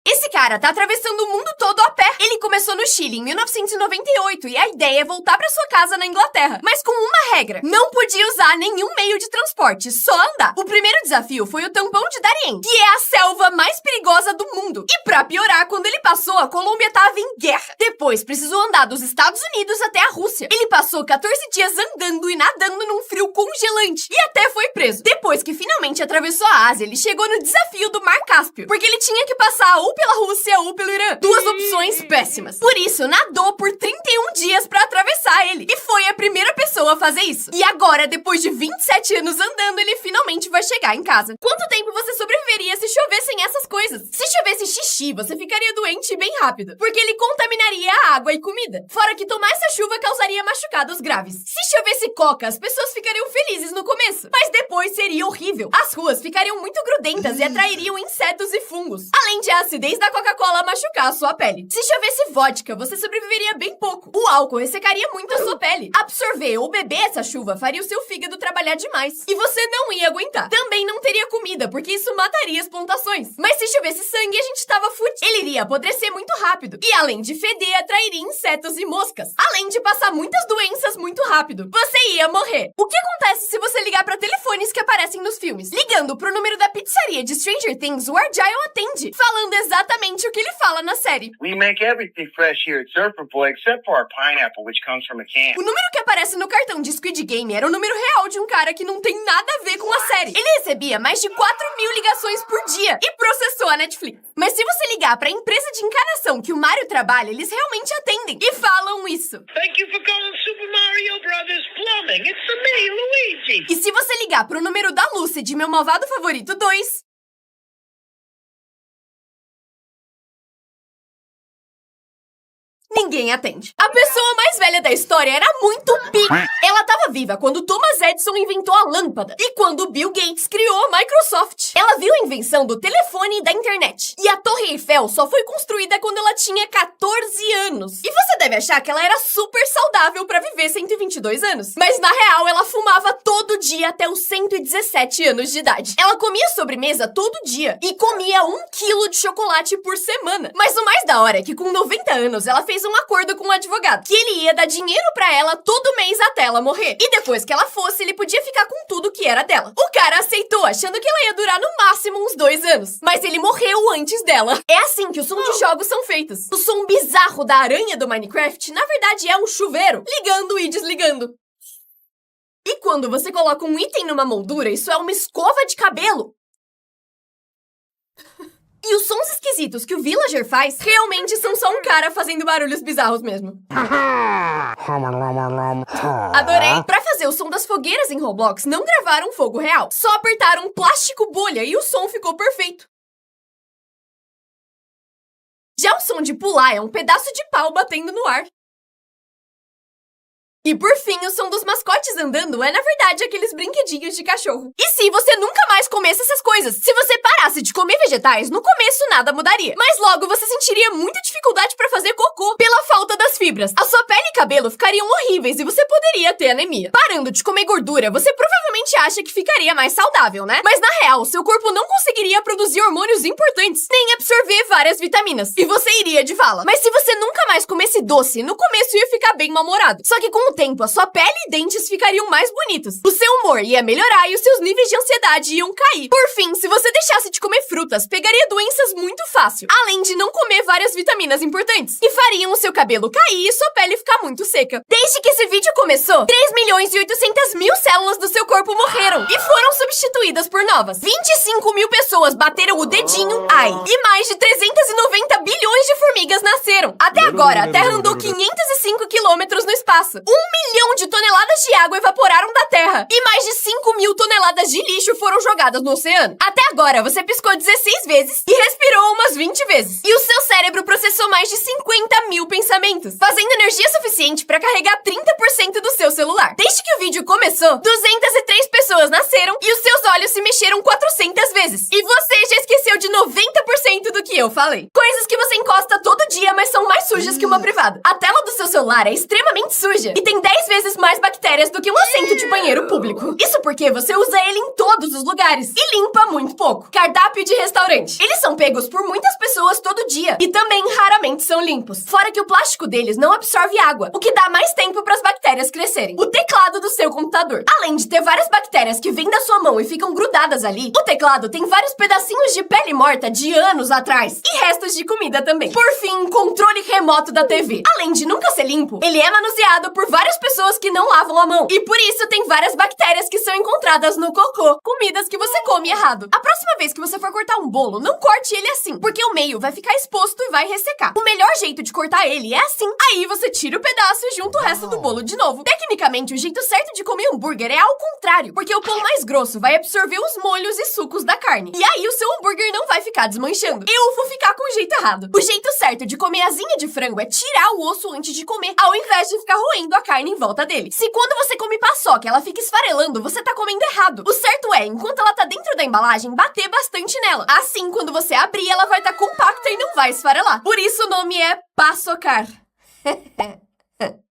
Esse cara tá atravessando o mundo todo a pé. Ele começou no Chile em 1998 e a ideia é voltar pra sua casa na Inglaterra, mas com uma regra: não podia usar nenhum meio de transporte, só andar. O primeiro desafio foi o tampão de Darién, que é a selva mais perigosa do mundo. E pra piorar, quando ele passou, a Colômbia tava em guerra. Depois precisou andar dos Estados Unidos até a Rússia. Ele passou 14 dias andando e nadando num frio congelante e até foi preso. Depois que finalmente atravessou a Ásia, ele chegou no desafio do Mar Cáspio, porque ele tinha que passar ou pela Rússia ou pelo Irã. Duas opções péssimas. Por isso, nadou por 31 dias pra atravessar ele. E foi a primeira pessoa a fazer isso. E agora, depois de 27 anos andando, ele finalmente vai chegar em casa. Quanto tempo você sobreviveria se chovessem essas coisas? Se chovesse xixi, você ficaria doente bem rápido, porque ele contaminaria a água e comida. Fora que tomar essa chuva causaria machucados graves. Se chovesse coca, as pessoas ficariam felizes no começo, mas depois seria horrível. As ruas ficariam muito grudentas e atrairiam insetos e fungos, além de a acidez da Coca-Cola machucar a sua pele. Se chovesse vodka, você sobreviveria bem pouco. O álcool ressecaria muito a sua pele. Absorver ou beber essa chuva faria o seu fígado trabalhar demais, e você não ia aguentar. Também não teria comida, porque isso mataria as plantações. Mas se chovesse sangue, a gente tava fudido. Ele iria apodrecer muito rápido, e além de feder, atrairia insetos e moscas, além de passar muitas doenças muito rápido. Você ia morrer. O que acontece se você ligar para telefones que aparecem nos filmes? Ligando pro número da pizzaria de Stranger Things, o Argyle atende, falando exatamente o que ele fala na série. We make everything fresh here at Surfer Boy, except for our pineapple, which comes from a can. O número que aparece no cartão de Squid Game era o número real de um cara que não tem nada a ver com a série. Ele recebia mais de 4.000 ligações por dia e processou a Netflix. Mas se você ligar pra empresa de encanação que o Mario trabalha, eles realmente atendem e falam isso. Thank you for calling Super Mario Brothers Plumbing. It's me, Luigi. E se você ligar pro número da Lucy de Meu Malvado Favorito 2... ninguém atende. A pessoa mais velha da história era muito pica. Ela estava viva quando Thomas Edison inventou a lâmpada e quando Bill Gates criou a Microsoft. Ela viu a invenção do telefone e da internet. E a Torre Eiffel só foi construída quando ela tinha 14 anos. E você deve achar que ela era super saudável para viver 122 anos. Mas na real, ela fumava todo dia até os 117 anos de idade. Ela comia sobremesa todo dia e comia 1 quilo de chocolate por semana. Mas o mais da hora é que com 90 anos, ela fez um acordo com o advogado, que ele ia dar dinheiro pra ela todo mês até ela morrer. E depois que ela fosse, ele podia ficar com tudo que era dela. O cara aceitou, achando que ela ia durar no máximo uns 2 anos. Mas ele morreu antes dela. É assim que os sons de jogos são feitos. O som bizarro da aranha do Minecraft, na verdade, é um chuveiro, ligando e desligando. E quando você coloca um item numa moldura, isso é uma escova de cabelo. E os sons esquisitos que o Villager faz realmente são só um cara fazendo barulhos bizarros mesmo. Adorei! Pra fazer o som das fogueiras em Roblox, não gravaram fogo real. Só apertaram plástico bolha e o som ficou perfeito. Já o som de pular é um pedaço de pau batendo no ar. E por fim, o som dos mascotes andando é, na verdade, aqueles brinquedinhos de cachorro. E se você nunca mais comesse essas coisas? Se você parasse de comer vegetais, no começo nada mudaria. Mas logo você sentiria muita dificuldade pra fazer cocô pela falta das fibras. A sua pele e cabelo ficariam horríveis e você poderia ter anemia. Parando de comer gordura, você provavelmente acha que ficaria mais saudável, né? Mas na real, seu corpo não conseguiria produzir hormônios importantes, nem absorver várias vitaminas. E você iria de vala. Mas se você nunca mais comesse doce, no começo ia ficar bem mal-humorado. Só que com o tempo, a sua pele e dentes ficariam mais bonitos. O seu humor ia melhorar e os seus níveis de ansiedade iam cair. Por fim, se você deixasse de comer frutas, pegaria doenças muito fácil, além de não comer várias vitaminas importantes, que fariam o seu cabelo cair e sua pele ficar muito seca. Desde que esse vídeo começou, 3.800.000 células do seu corpo morreram e foram substituídas por novas. 25.000 pessoas bateram o dedinho, ai, e mais de 390 bilhões de formigas nasceram. Até agora, a Terra andou 505 quilômetros no espaço. 1 milhão de toneladas de água evaporaram da Terra e mais de 5.000 toneladas de lixo foram jogadas no oceano. Até agora, você piscou 16 vezes e respirou umas 20 vezes. E o seu cérebro cérebro processou mais de 50 mil pensamentos, fazendo energia suficiente para carregar 30% do seu celular. Desde que o vídeo começou, 203 pessoas nasceram e os seus olhos se mexeram 400 vezes. E você já esqueceu de 90% do que eu falei. Coisas que você encosta todo dia, mas são mais sujas que uma privada. A tela do seu celular é extremamente suja e tem 10 vezes mais bactérias do que um assento de banheiro público. Isso porque você usa ele em todos os lugares e limpa muito pouco. Cardápio de restaurante. Eles são pegos por muitas pessoas todo dia e também raramente são limpos. Fora que o plástico deles não absorve água, o que dá mais tempo para as bactérias crescerem. O teclado do seu computador. Além de ter várias bactérias que vêm da sua mão e ficam grudadas ali, o teclado tem vários pedacinhos de pele morta de anos atrás e restos de comida também. Por fim, controle remoto da TV. Além de nunca ser limpo, ele é manuseado por várias pessoas que não lavam a mão e por isso tem várias bactérias que são encontradas no cocô, comidas que você come errado. A próxima vez que você for cortar um bolo, não corte ele assim, porque o meio vai ficar exposto e vai ressecar. O melhor jeito de cortar ele é assim. Aí você tira o pedaço e junta o resto do bolo de novo. Tecnicamente, o jeito certo de comer hambúrguer é ao contrário, porque o pão mais grosso vai absorver os molhos e sucos da carne. E aí o seu hambúrguer não vai ficar desmanchando. Eu vou ficar com o jeito errado. O jeito certo de comer asinha de frango é tirar o osso antes de comer, ao invés de ficar roendo a carne em volta dele. Se quando você come paçoca ela fica esfarelando, você tá comendo errado. O certo é, enquanto ela tá dentro da embalagem, bater bastante nela. Assim, quando você abrir, ela vai estar compacta e não vai esfarelar. Por isso o nome é paçocar.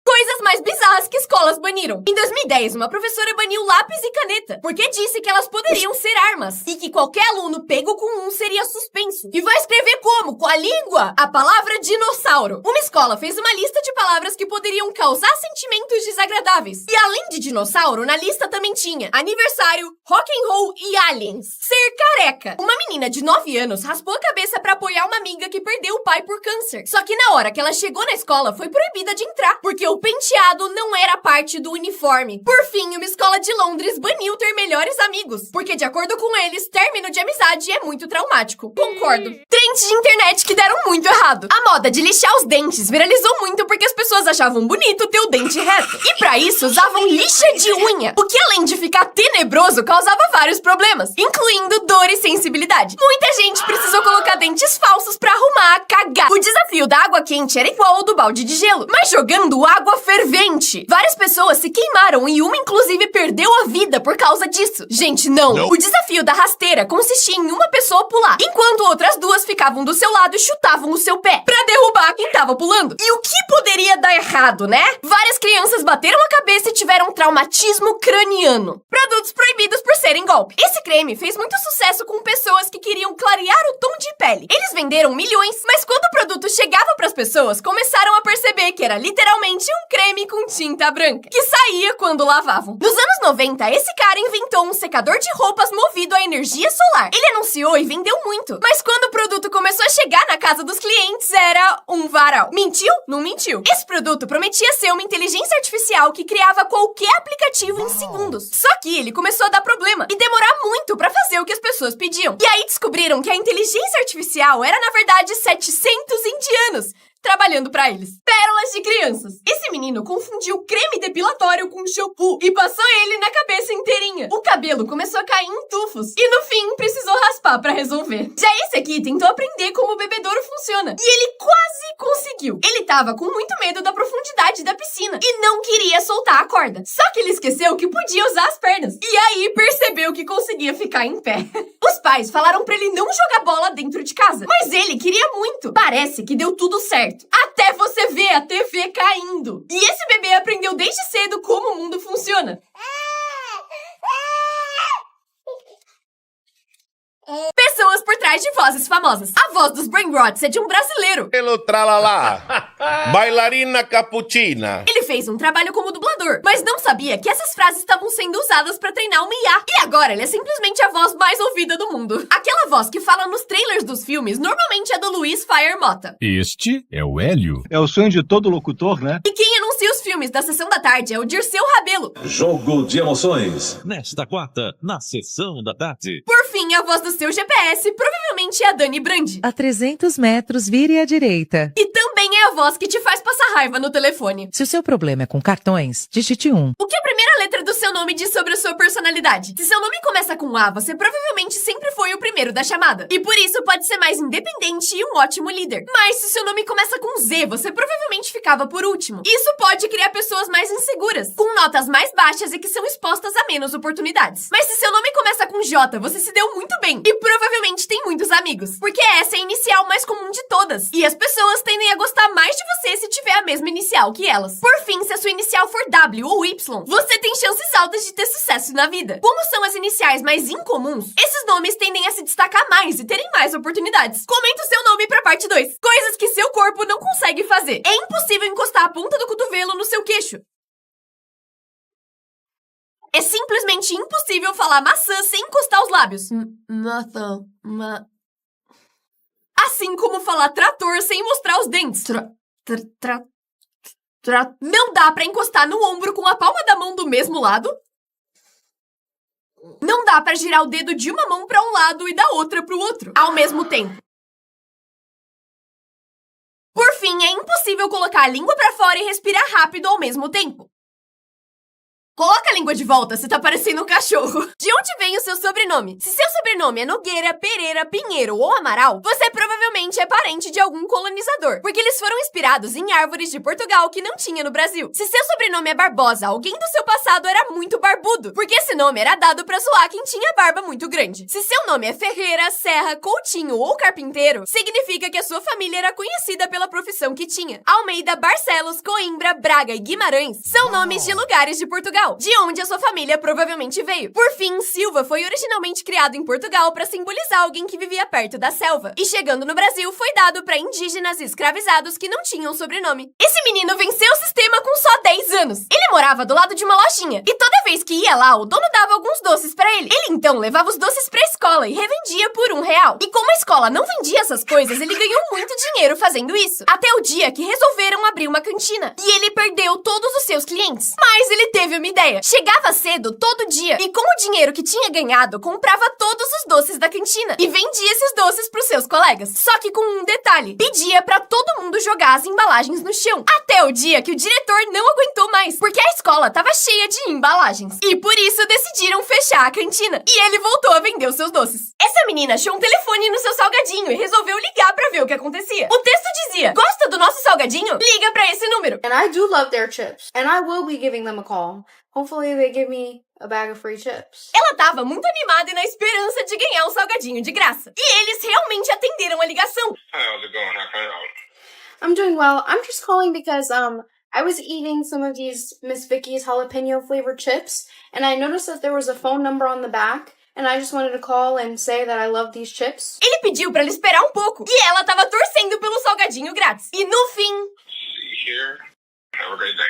Coisas mais bizarras que escolas baniram. Em 2010, uma professora baniu lápis e caneta, porque disse que elas poderiam ser armas, e que qualquer aluno pego com um seria suspenso. E vai escrever como? Com a língua? A palavra dinossauro. Uma escola fez uma lista de palavras que poderiam causar sentimentos desagradáveis. E além de dinossauro, na lista também tinha aniversário, rock and roll e aliens. Ser careca. Uma menina de 9 anos raspou a cabeça pra apoiar uma amiga que perdeu o pai por câncer. Só que na hora que ela chegou na escola, foi proibida de entrar, porque o penteado não era parte do uniforme. Por fim, uma escola de Londres baniu ter melhores amigos, porque de acordo com eles, término de amizade é muito traumático. Concordo. Trends de internet que deram muito errado. A moda de lixar os dentes viralizou muito porque as pessoas achavam bonito ter o dente reto. E pra isso, usavam lixa de unha, o que além de ficar tenebroso, causava vários problemas, incluindo dor e sensibilidade. Muita gente precisou colocar dentes falsos pra arrumar a cagar. O desafio da água quente era igual ao do balde de gelo, mas jogando água fervente. Várias pessoas se queimaram e uma inclusive perdeu a vida por causa disso. Gente, não. O desafio da rasteira consistia em uma pessoa pular, enquanto outras duas ficavam do seu lado e chutavam o seu pé pra derrubar quem tava pulando. E o que poderia dar errado, né? Várias crianças bateram a cabeça e tiveram traumatismo craniano. Produtos proibidos por serem golpe. Esse creme fez muito sucesso com pessoas que queriam clarear o tom de pele. Eles venderam milhões, mas quando o produto chegava pras pessoas, começaram a perceber que era literalmente um creme com tinta branca, que saía quando lavavam. Nos anos 90, esse cara inventou um secador de roupas movido a energia solar. Ele anunciou e vendeu muito, mas quando o produto começou a chegar na casa dos clientes, era um varal. Mentiu? Não mentiu. Esse produto prometia ser uma inteligência artificial que criava qualquer aplicativo em segundos. Só que ele começou a dar problema e demorar muito pra fazer o que as pessoas pediam. E aí descobriram que a inteligência artificial era, na verdade, 700 indianos trabalhando pra eles. Pérolas de crianças. Esse menino confundiu creme depilatório com shampoo e passou ele na cabeça inteirinha. O cabelo começou a cair em tufos e no fim precisou raspar pra resolver. Já esse aqui tentou aprender como o bebedouro funciona e ele quase conseguiu. Ele tava com muito medo da profundidade da piscina e não queria soltar a corda. Só que ele esqueceu que podia usar as pernas e aí percebeu que conseguia ficar em pé. Os pais falaram pra ele não jogar bola dentro de casa, mas ele queria muito. Parece que deu tudo certo. Até você ver a TV caindo. E esse bebê aprendeu desde cedo como o mundo funciona. Pessoas por trás de vozes famosas. A voz dos Brainrots é de um brasileiro. Pelo tralalá, bailarina capuchina. Ele fez um trabalho como dublador, mas não sabia que essas frases estavam sendo usadas pra treinar uma IA. E agora ele é simplesmente a voz mais ouvida do mundo. Aquela voz que fala nos trailers dos filmes normalmente é do Luiz Fire Mota. Este é o Hélio. É o sonho de todo locutor, né? E quem anuncia os filmes da Sessão da Tarde é o Dirceu Rabelo. Jogo de emoções. Nesta quarta, na Sessão da Tarde. Por fim, a voz do seu GPS provavelmente é a Dani Brandi. A 300 metros, vire à direita. E também é a voz que te faz passar raiva no telefone. Se o seu problema é com cartões, digite 1. O que a primeira letra do seu nome diz sobre a sua personalidade? Se seu nome começa com A, você provavelmente sempre foi o primeiro da chamada. E por isso pode ser mais independente e um ótimo líder. Mas se seu nome começa com Z, você provavelmente ficava por último. Isso pode criar pessoas mais inseguras, com notas mais baixas e que são expostas a menos oportunidades. Mas se seu nome começa com J, você se deu muito bem e provavelmente tem muitos amigos, porque essa é a inicial mais comum de todas. E as pessoas tendem a gostar mais de você se tiver a mesma inicial que elas. Por fim, se a sua inicial for W ou Y, você tem chances altas de ter sucesso na vida. Como são as iniciais mais incomuns, esses nomes tendem a se destacar mais e terem mais oportunidades. Comenta o seu nome pra parte 2. Coisas que seu corpo não consegue fazer. É impossível encostar a ponta do cotovelo no seu queixo. É simplesmente impossível falar maçã sem encostar os lábios. Maçã. Assim como falar trator sem mostrar os dentes. Não dá pra encostar no ombro com a palma da mão do mesmo lado. Não dá pra girar o dedo de uma mão pra um lado e da outra pro outro, ao mesmo tempo. Por fim, é impossível colocar a língua pra fora e respirar rápido ao mesmo tempo. Coloca a língua de volta, você tá parecendo um cachorro. De onde vem o seu sobrenome? Se seu sobrenome é Nogueira, Pereira, Pinheiro ou Amaral, você provavelmente é parente de algum colonizador, porque eles foram inspirados em árvores de Portugal que não tinha no Brasil. Se seu sobrenome é Barbosa, alguém do seu passado era muito barbudo, porque esse nome era dado pra zoar quem tinha barba muito grande. Se seu nome é Ferreira, Serra, Coutinho ou Carpinteiro, significa que a sua família era conhecida pela profissão que tinha. Almeida, Barcelos, Coimbra, Braga e Guimarães são nomes de lugares de Portugal, de onde a sua família provavelmente veio. Por fim, Silva foi originalmente criado em Portugal para simbolizar alguém que vivia perto da selva. E chegando no Brasil, foi dado para indígenas e escravizados que não tinham sobrenome. Esse menino venceu o sistema com só 10 anos. Ele morava do lado de uma lojinha. E toda vez que ia lá, o dono dava alguns doces para ele. Ele então levava os doces pra escola e revendia por R$1. E como a escola não vendia essas coisas, ele ganhou muito dinheiro fazendo isso. Até o dia que resolveram abrir uma cantina. E ele perdeu todos os seus clientes. Mas ele teve uma ideia. Chegava cedo todo dia e com o dinheiro que tinha ganhado, comprava todos os doces da cantina e vendia esses doces pros seus colegas. Só que com um detalhe, pedia pra todo mundo jogar as embalagens no chão. Até o dia que o diretor não aguentou mais, porque a escola tava cheia de embalagens. E por isso decidiram fechar a cantina. E ele voltou a vender os seus doces. Essa menina achou um telefone no seu salgadinho e resolveu ligar pra ver o que acontecia. O texto dizia: gosta do nosso salgadinho? Liga pra esse número. And I do love their chips. And I will be giving them a call. Hopefully they give me a bag of free chips. Ela tava muito animada e na esperança de ganhar um salgadinho de graça. E eles realmente atenderam a ligação. How's it going? How can I help? I'm doing well. I'm just calling because I was eating some of these Miss Vicky's jalapeno flavored chips and I noticed that there was a phone number on the back. And I just wanted to call and say that I love these chips. Ele pediu pra ela esperar um pouco. E ela tava torcendo pelo salgadinho grátis. E no fim... See you here. Have a great day.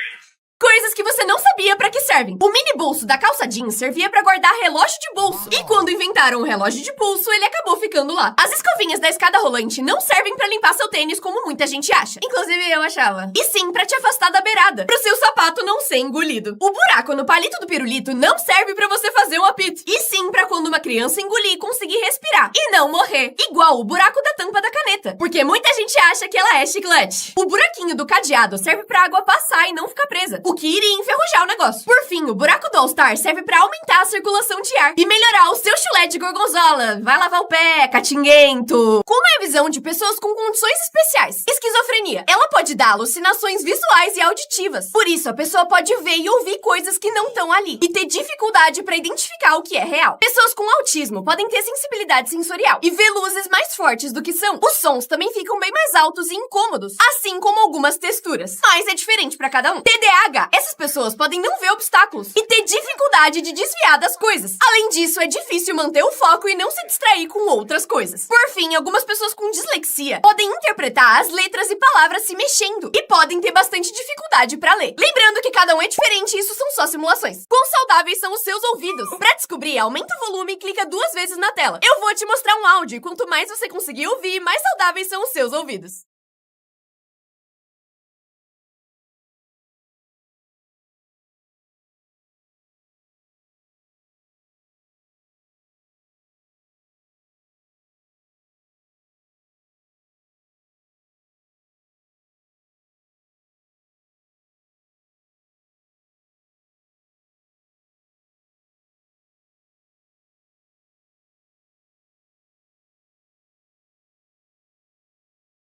Coisas que você não sabia pra que servem. O mini bolso da calça jeans servia pra guardar relógio de bolso. E quando inventaram o relógio de pulso, ele acabou ficando lá. As escovinhas da escada rolante não servem pra limpar seu tênis como muita gente acha. Inclusive eu achava. E sim pra te afastar da beirada, pro seu sapato não ser engolido. O buraco no palito do pirulito não serve pra você fazer um apito. E sim pra quando uma criança engolir e conseguir respirar. E não morrer. Igual o buraco da tampa da caneta. Porque muita gente acha que ela é chiclete. O buraquinho do cadeado serve pra água passar e não ficar presa, o que iria enferrujar o negócio. Por fim, o buraco do All-Star serve pra aumentar a circulação de ar e melhorar o seu chulé de gorgonzola. Vai lavar o pé, catinguento. Como é a visão de pessoas com condições especiais? Esquizofrenia. Ela pode dar alucinações visuais e auditivas. Por isso, a pessoa pode ver e ouvir coisas que não estão ali e ter dificuldade pra identificar o que é real. Pessoas com autismo podem ter sensibilidade sensorial e ver luzes mais fortes do que são. Os sons também ficam bem mais altos e incômodos, assim como algumas texturas. Mas é diferente pra cada um. TDAH. Essas pessoas podem não ver obstáculos e ter dificuldade de desviar das coisas. Além disso, é difícil manter o foco e não se distrair com outras coisas. Por fim, algumas pessoas com dislexia podem interpretar as letras e palavras se mexendo e podem ter bastante dificuldade pra ler. Lembrando que cada um é diferente e isso são só simulações. Quão saudáveis são os seus ouvidos? Pra descobrir, aumenta o volume e clica 2 vezes na tela. Eu vou te mostrar um áudio e quanto mais você conseguir ouvir, mais saudáveis são os seus ouvidos.